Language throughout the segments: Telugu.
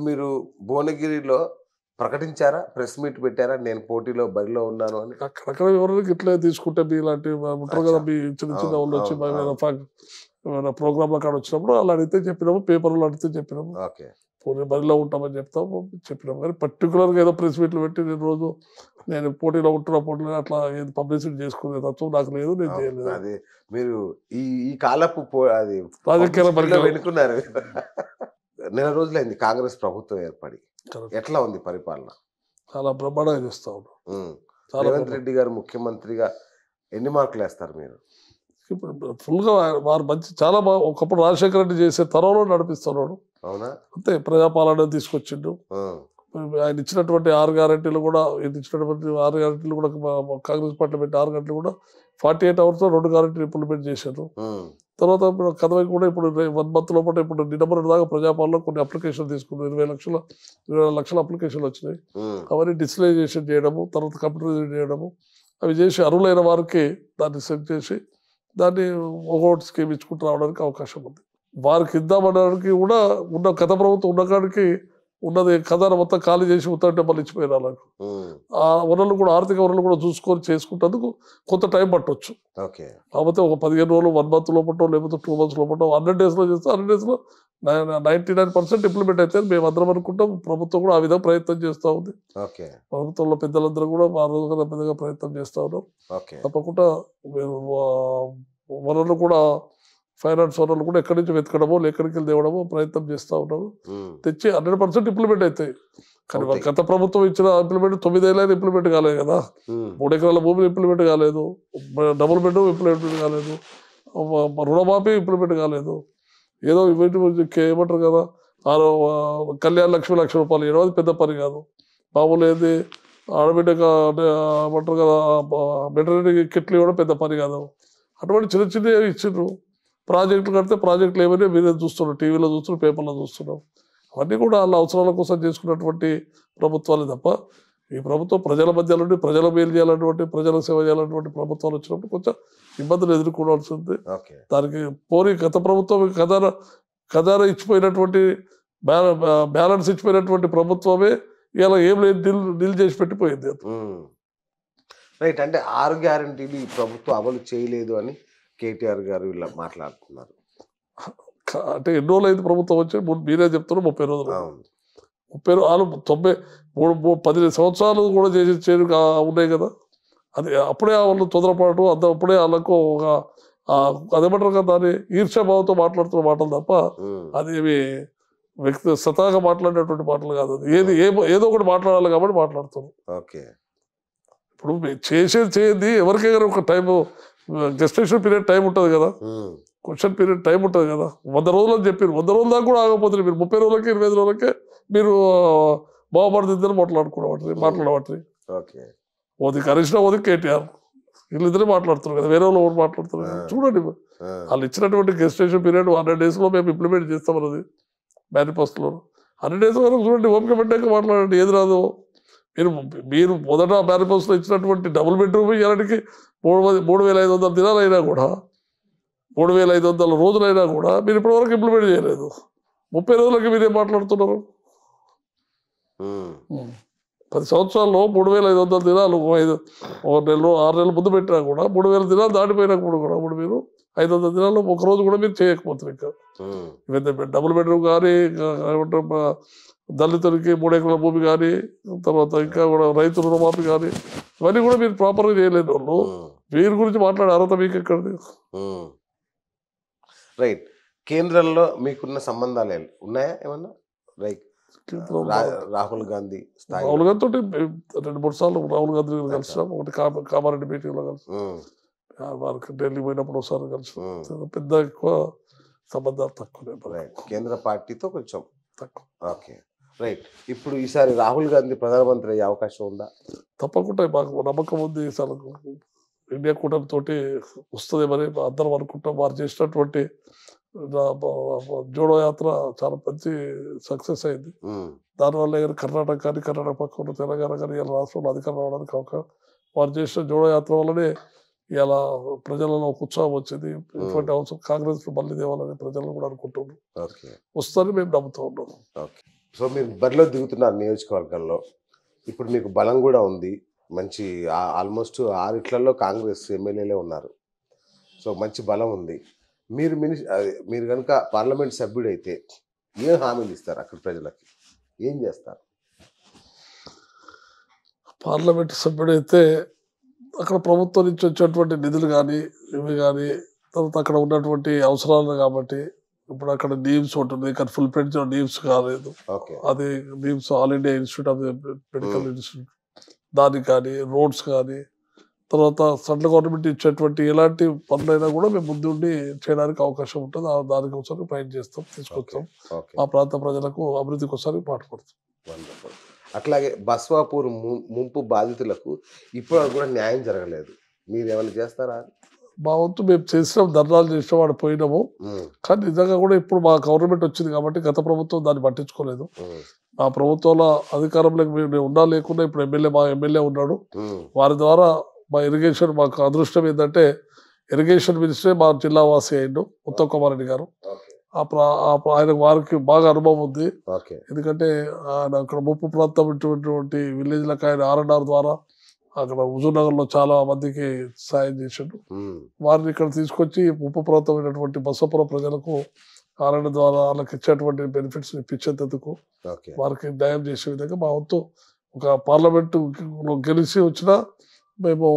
మీరు భువనగిరిలో ప్రకటించారా? ప్రెస్ మీట్ పెట్టారా? నేను పోటీలో బరిలో ఉన్నాను అని. అక్కడక్కడ ఎవరైనా ఇట్లే తీసుకుంటే మీలాంటి ఉంటారు అచ్చా! కదా! మీ చిన్న చిన్న అవును. వాళ్ళు వచ్చి అవును. ఏమైనా అవును. ఏమైనా ప్రోగ్రామ్‌ల కాడ వచ్చినప్పుడు అలా అడిగితే చెప్పినాము. పేపర్‌లో అడిగితే చెప్పినాము. ఓకే. పోనీ బరిలో ఉంటామని చెప్తాము చెప్పినాము. కానీ పర్టిక్యులర్‌గా ఏదో ప్రెస్ మీట్లు పెట్టి నేను పోటీలో ఉంటున్నా, పోటీలో అట్లా ఏది పబ్లిసిటీ చేసుకునే తత్వం నాకు లేదు. నేను అవును. చేయలేదు. అది మీరు ఈ ఈ కాలపు అది రాజకీయాల పబ్లిసిటీలో పరికరం. వెనుకున్నారు. నెల రోజులైంది కాంగ్రెస్ ప్రభుత్వం ఏర్పడి. కరెక్ట్. ఎట్లా ఉంది పరిపాలన? చాలా బ్రహ్మాండంగా చేస్తా ఉన్నాం. హ్మ్. చాలా రేవంత్ రెడ్డి గారు ముఖ్యమంత్రిగా ఎన్ని మార్కులేస్తారు మీరు? ఇప్పుడు ఫుల్‌గా వారు చాలా ఒకప్పుడు రాజశేఖర రెడ్డి చేసే తరంలో నడిపిస్తున్నాడు. అవునా? అంతే ప్రజాపాలన తీసుకొచ్చిండు. ఆ! ఆయన ఇచ్చినటువంటి 6 గ్యారంటీలు కూడా కాంగ్రెస్ పార్టీ పెట్టిన 6 గ్యారంటీలు కూడా 48 అవర్స్‌లో 2 గ్యారంటీలు ఇంప్లిమెంట్ చేశారు. హ్మ్. తర్వాత ఇప్పుడు కథవై కూడా ఇప్పుడు 1 మంత్ లోపల ఇప్పుడు నిన్న దాకా ప్రజాపాలనలో కొన్ని అప్లికేషన్లు తీసుకున్నారు. 24 లక్షల అప్లికేషన్లు వచ్చినాయి. హ్మ్. అవన్నీ డిజిటలైజేషన్ చేయడము, తర్వాత కంప్యూటరైజ్ చేయడము, అవి చేసి అర్హులైన వారికి దాన్ని సెట్ చేసి దాన్ని ఒక్కొక్కటి స్కీమ్ ఇచ్చుకుంటూ రావడానికి అవకాశం ఉంది. వారికి ఇద్దామనడానికి కూడా గత ప్రభుత్వం ఉన్న కాడికి ఉన్నది ఖజానా మొత్తం ఖాళీ చేసి ఉత్తరంటే మళ్ళీ ఇచ్చిపోయిన వాళ్ళకు. హ్మ్. ఆ వనరులు కూడా ఆర్థిక వనరులు కూడా చూసుకొని చేసుకుంటేందుకు కొంత టైం పట్టొచ్చు. ఓకే. కాకపోతే ఒక 15 రోజులు, 1 మంత్ లోపటో లేకపోతే 2 మంత్స్ లోపటో 100 డేస్‌లో చేస్తే 100 డేస్‌లో 99% ఇంప్లిమెంట్ అయితదని మేమందరం అనుకుంటాం. ప్రభుత్వం కూడా ఆ విధంగా ప్రయత్నం చేస్తా ఉంది. ఓకే. ప్రభుత్వంలో పెద్దలందరూ కూడా ఆ రోజున పెద్దగా ప్రయత్నం చేస్తా ఉన్నారు. ఓకే. తప్పకుండా మేము వనరులు కూడా ఫైనాన్స్ వనరులు కూడా ఎక్కడి నుంచి వెతకడమో, ఎక్కడికి తేవడమో ప్రయత్నం చేస్తా ఉన్నాము. హ్మ్. తెచ్చి 100% ఇంప్లిమెంట్ అవుతాయి. కానీ అవుతాయి. గత ప్రభుత్వం ఇచ్చిన ఇంప్లిమెంట్ 9 ఏళ్ళైనా ఇంప్లిమెంట్ కాలేదు కదా! హ్మ్. 3 ఎకరాల భూమి ఇంప్లిమెంట్ కాలేదు. డబుల్ బెడ్రూమ్ ఇంప్లిమెంట్ కాలేదు. రుణమాఫీ ఇంప్లిమెంట్ కాలేదు. ఏదో ఏమంటారు కదా! కళ్యాణ లక్ష్మి ₹1,00,000 ఇవ్వడం అది పెద్ద పని కాదు. మామూలు ఏంది ఆడబిడ్డగా ఏమంటారు కదా! మెటర్నిటీ కిట్లు ఇవ్వడం పెద్ద పని కాదు. అటువంటి చిన్న చిన్నవి ఇచ్చిండ్రు. ప్రాజెక్టులు కడితే ప్రాజెక్టులు ఏమైనా మీరే చూస్తున్నారు. టీవీలో చూస్తున్నారు, పేపర్‌లో చూస్తున్నాం. అవన్నీ కూడా వాళ్ళ అవసరాల కోసం చేసుకున్నటువంటి ప్రభుత్వాలే తప్ప, ఈ ప్రభుత్వం ప్రజల మధ్య నుండి ప్రజల మేలు చేయాలన్నటువంటి, ప్రజలకు సేవ చేయాలన్నటువంటి ప్రభుత్వాలు వచ్చినప్పుడు కొంచెం ఇబ్బందులు ఎదుర్కోవాల్సి ఉంది. ఓకే. దానికి గత ప్రభుత్వం ఖజానా ఇచ్చిపోయినటువంటి బ్యాలెన్స్ ఇచ్చిపోయినటువంటి ప్రభుత్వమే ఇలా ఏం లేదు డీల్ చేసి పెట్టిపోయింది. హ్మ్. రైట్. అంటే 6 గ్యారంటీలు ఈ ప్రభుత్వం అమలు చేయలేదు అని కేటీఆర్ గారు ఇలా మాట్లాడుతున్నారు. అంటే ఎన్ని రోజులైంది ప్రభుత్వం వచ్చి? మీరే చెప్తున్నారు 30 రోజులు. అవును. 30 ఆళ్ళు 10 సంవత్సరాలు కూడా చేసి ఉన్నాయి కదా! అది అప్పుడే వాళ్ళు తొందరపాటు అప్పుడే వాళ్ళకు ఒక అదేమంటారు కదా! దాన్ని ఈర్ష్యాభావంతో మాట్లాడుతున్న మాటలు తప్ప హ్మ్. అదేమి స్వతహాగా మాట్లాడేటువంటి మాటలు కాదు. అది ఏదో ఒకటి మాట్లాడాలి కాబట్టి మాట్లాడుతున్నారు. ఓకే. ఇప్పుడు చేసేది చేయనిది ఎవరికైనా ఒక టైము గెస్టేషన్ పీరియడ్ టైం ఉంటది కదా! హ్మ్. క్వెషన్ పీరియడ్ టైం ఉంటది కదా! 100 రోజులు అని చెప్పిర్రు. 100 రోజుల దాకా కూడా ఆగకపోతున్నారు మీరు. 30 రోజులకి, 25 రోజులకే మీరు బాగుపడుతుందని మాట్లాడబట్రి. ఓకే. ఓదికి హరీష్ రావు, ఓదికి కేటీఆర్. వీళ్ళిద్దరే మాట్లాడుతున్నారు కదా! వేరే వాళ్ళు ఎవరు మాట్లాడుతున్నారు కదా! ఆ! చూడండి. ఆ! వాళ్ళు ఇచ్చినటువంటి గెస్టేషన్ పీరియడ్ 100 డేస్‌లో మేము ఇంప్లిమెంట్ చేస్తామన్నది మేనిఫెస్టోలో. 100 డేస్ వరకు చూడండి, ఓపిక పట్టాక మాట్లాడండి. ఏది రాదో మీరు మొదట మేనిఫెస్టోలో ఇచ్చినటువంటి డబుల్ బెడ్రూమ్ ఇయ్యాలనికి 3,500 దినాలైనా కూడా 3,500 రోజులైనా కూడా మీరు ఇప్పటివరకు ఇంప్లిమెంట్ చేయలేదు. 30 రోజులకి మీరేం మాట్లాడుతున్నారు? హ్మ్. 10 సంవత్సరాల్లో 3,500 దినాలు 6 నెలలు ముందు పెట్టినా కూడా 3,000 దినాలు దాటిపోయినప్పుడు కూడా మీరు 500 దినాల్లో ఒక రోజు కూడా మీరు చేయకపోతారు ఇంకా. హ్మ్. డబుల్ బెడ్రూమ్ కానీ దళితులకి 3 ఎకరాల భూమి కానీ, తర్వాత ఇంకా కూడా రైతు రుణమాఫీ కానీ, ఇవన్నీ కూడా మీరు ప్రాపర్‌గా చేయలేని వాళ్ళు వీరి గురించి మాట్లాడే అర్హత మీకు ఎక్కడిది? హ్మ్. రైట్. కేంద్రంలో మీకున్న సంబంధాలు ఉన్నాయా ఏమన్నా? లైక్ రాహుల్ గాంధీ స్థాయిలో? రాహుల్ గాంధీ తోటి 2, 3 సార్లు రాహుల్ గాంధీ గారిని అచ్చా. కలిసినాం. ఒకటి కామారెడ్డి మీటింగ్‌లో కలిసి హ్మ్. వారికి ఢిల్లీ పోయినప్పుడు ఒకసారి కలిసినాం. హ్మ్. పెద్ద ఎక్కువ సంబంధాలు తక్కువనే రైట్. కేంద్ర పార్టీతో కొంచెం తక్కువ. ఓకే. రైట్. ఇప్పుడు ఈసారి రాహుల్ గాంధీ ప్రధానమంత్రి అయ్యే అవకాశం ఉందా? తప్పకుండా మాకు నమ్మకం ఉంది. అసలు ఇండియా కూటమితోటి వస్తుందేమని అందరం అనుకుంటాం. వారు చేసినటువంటి జోడో యాత్ర చాలా మంచి సక్సెస్ అయింది. హ్మ్. దానివల్ల కర్ణాటక కానీ, కర్ణాటక పక్కన తెలంగాణ కానీ ఇలా రాష్ట్రంలో అధికారం రావడానికి వారు చేసిన జోడో యాత్ర వల్లనే ఇలా ప్రజలలో ఒక ఉత్సాహం వచ్చింది. ఇటువంటి అవసరం కాంగ్రెస్ మళ్ళీ తేవాలని ప్రజలు కూడా అనుకుంటున్నారు. ఓకే. వస్తుందని మేము నమ్ముతూ ఉన్నాం. ఓకే. సో మీరు బరిలో దిగుతున్నారు నియోజకవర్గంలో. ఇప్పుడు మీకు బలం కూడా ఉంది. మంచి ఆల్మోస్ట్ 6 ఇట్లలో కాంగ్రెస్ ఎమ్మెల్యేలే ఉన్నారు. సో మంచి బలం ఉంది. మీరు కనుక పార్లమెంట్ సభ్యుడైతే ఏం హామీలు ఇస్తారు అక్కడ ప్రజలకి? ఏం చేస్తారు? పార్లమెంట్ సభ్యుడైతే అక్కడ ప్రభుత్వం నుంచి వచ్చేటువంటి నిధులు కానీ ఇవి కానీ తర్వాత అక్కడ ఉన్నటువంటి అవసరాలు కాబట్టి ఇప్పుడు అక్కడ నీమ్స్ ఉంటుంది కానీ ఫుల్ ప్రింట్ నీమ్స్ కాలేదు. ఓకే. అది NIMS all India institute of medical institute దానికి కానీ రోడ్స్ కానీ తర్వాత సెంట్రల్ గవర్నమెంట్ ఇచ్చేటువంటి ఎలాంటి పనులైనా కూడా మేము ముందుండి చేయడానికి అవకాశం ఉంటుంది. దానికోసం ప్రయత్నం చేస్తాం, తీసుకొస్తాం. ఓకే. ఆ ప్రాంత ప్రజలకు అభివృద్ధి కోసం పాటుపడతాం. వండర్ఫుల్. అట్లాగే బస్వాపూర్ ముంపు బాధితులకు ఇప్పటివరకు కూడా న్యాయం జరగలేదు. మీరు ఏమైనా చేస్తారా? మా వంతు మేము చేసినాం, ధర్నాలు చేసినాం, వాడు పోయినాము. కానీ నిజంగా కూడా ఇప్పుడు మా గవర్నమెంట్ వచ్చింది కాబట్టి గత ప్రభుత్వం దాన్ని పట్టించుకోలేదు. ఆ ప్రభుత్వంలో అధికారంలోకి మేము ఉన్నా లేకుండా ఇప్పుడు మా ఎమ్మెల్యే ఉన్నాడు. వారి ద్వారా మా ఇరిగేషన్ మాకు అదృష్టం ఏంటంటే ఇరిగేషన్ మినిస్టరే మా జిల్లా వాసి అయిండు ఉత్తమ్ కుమార్ రెడ్డి గారు. వారికి బాగా అనుభవం ఉంది. ఎందుకంటే ఆయన అక్కడ ముప్పు ప్రాంతం ఇటువంటి విలేజ్లకు ఆయన R&R ద్వారా అక్కడ హుజూర్ నగర్ లో చాలా మందికి సాయం చేశాడు. వారిని ఇక్కడ తీసుకొచ్చి ముప్పు ప్రాంతమైనటువంటి బసవపురం ప్రజలకు R&R ద్వారా వాళ్ళకి ఇచ్చేటువంటి బెనిఫిట్స్ ఇప్పించేందుకు వారికి న్యాయం చేసే విధంగా మా వంతు ఒక పార్లమెంటు గెలిచి వచ్చినా మేము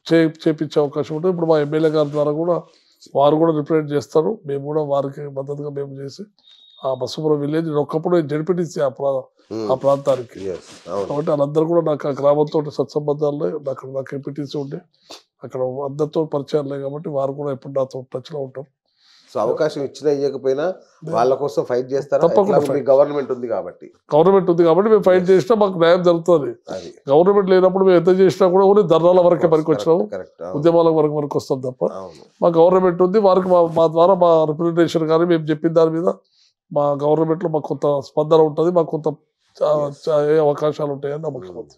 చేపించే అవకాశం ఉంటుంది. ఇప్పుడు మా ఎమ్మెల్యే గారి ద్వారా కూడా వారు కూడా రిప్రజెంట్ చేస్తారు. మేము కూడా వారికి మద్దతుగా మేము చేసి ఆ బసవపురం విలేజ్ ఒకప్పుడు జడిపిటిసి ఆ ప్రాంతానికి. కాబట్టి వాళ్ళందరూ కూడా నాకు ఆ గ్రామంతో సత్సంబంధాలు అక్కడ నాకు ఎంపీటీసీ ఉండే అక్కడ అందరితో పరిచయాలు లేవు కాబట్టి వారు కూడా ఎప్పుడు నాతో టచ్లో ఉంటాం. సో అవకాశం ఇచ్చినా ఇవ్వకపోయినా వాళ్ళ కోసం ఫైట్ చేస్తారా? తప్పకుండా. గవర్నమెంట్ ఉంది కాబట్టి మేము ఫైట్ చేసినా మాకు న్యాయం జరుగుతుంది. గవర్నమెంట్ లేనప్పుడు మేము ఎంత చేసినా కూడా ఓన్లీ ధర్నాల వరకే పనికి వచ్చినాము, ఉద్యమాల వరకు వస్తాం తప్ప. మా గవర్నమెంట్ ఉంది, వారికి మా ద్వారా మా రిప్రజెంటేషన్ కానీ మేము చెప్పిన దాని మీద మా గవర్నమెంట్లో మాకు కొంత స్పందన ఉంటుంది, మాకు కొంత అవకాశాలు ఉంటాయని నమ్మకం ఉంది.